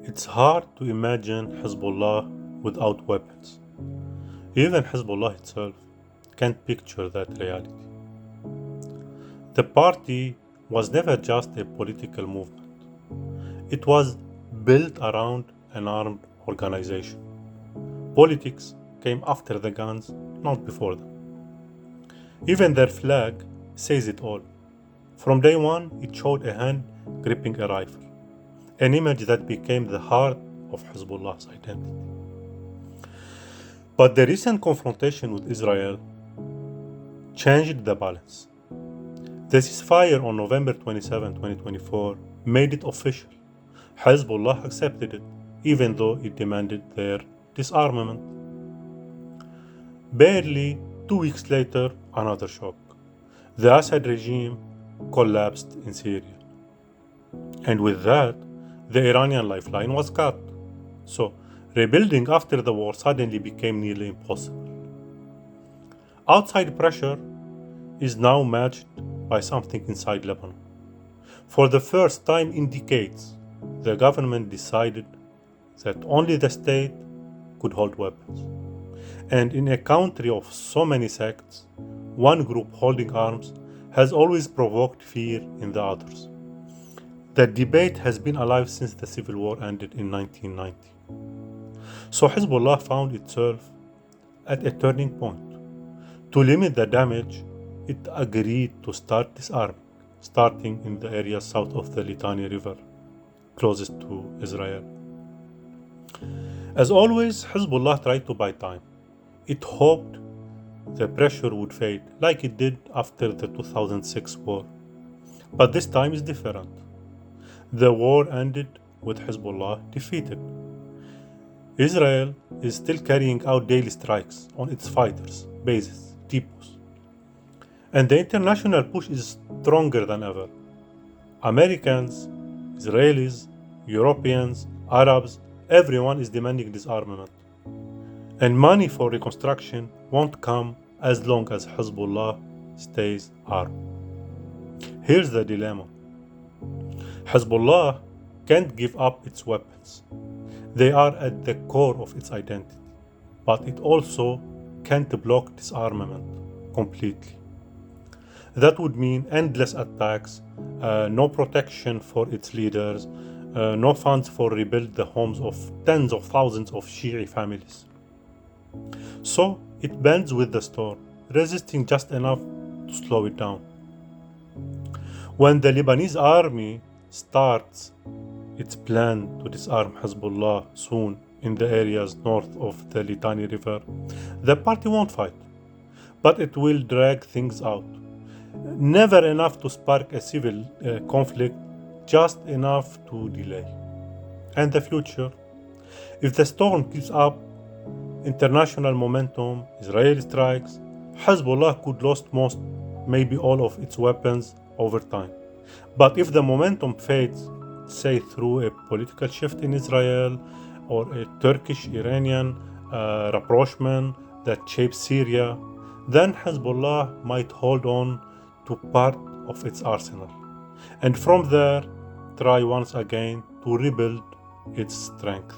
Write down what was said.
It's hard to imagine Hezbollah without weapons. Even Hezbollah itself can't picture that reality. The party was never just a political movement. It was built around an armed organization. Politics came after the guns, not before them. Even their flag says it all. From day one, it showed a hand gripping a rifle, an image that became the heart of Hezbollah's identity. But the recent confrontation with Israel changed the balance. The ceasefire on November 27, 2024 made it official. Hezbollah accepted it, even though it demanded their disarmament. Barely 2 weeks later, another shock. The Assad regime collapsed in Syria. And with that, the Iranian lifeline was cut. So, rebuilding after the war suddenly became nearly impossible. Outside pressure is now matched by something inside Lebanon. For the first time in decades, the government decided that only the state could hold weapons. And in a country of so many sects, one group holding arms has always provoked fear in the others. The debate has been alive since the civil war ended in 1990. So Hezbollah found itself at a turning point. To limit the damage, it agreed to start disarming, starting in the area south of the Litani River, closest to Israel. As always, Hezbollah tried to buy time. It hoped the pressure would fade, like it did after the 2006 war. But this time is different. The war ended with Hezbollah defeated. Israel is still carrying out daily strikes on its fighters, bases, depots. And the international push is stronger than ever. Americans, Israelis, Europeans, Arabs, everyone is demanding disarmament. And money for reconstruction won't come as long as Hezbollah stays armed. Here's the dilemma. Hezbollah can't give up its weapons. They are at the core of its identity. But it also can't block disarmament completely. That would mean endless attacks, no protection for its leaders, no funds for rebuild the homes of tens of thousands of Shi'i families. So it bends with the storm, resisting just enough to slow it down. When the Lebanese army starts its plan to disarm Hezbollah soon in the areas north of the Litani River, the party won't fight, but it will drag things out. Never enough to spark a civil conflict, just enough to delay. And the future? If the storm keeps up, international momentum, Israeli strikes, Hezbollah could lose most, maybe all of its weapons over time. But if the momentum fades, say through a political shift in Israel or a Turkish-Iranian rapprochement that shapes Syria, then Hezbollah might hold on to part of its arsenal, and from there try once again to rebuild its strength.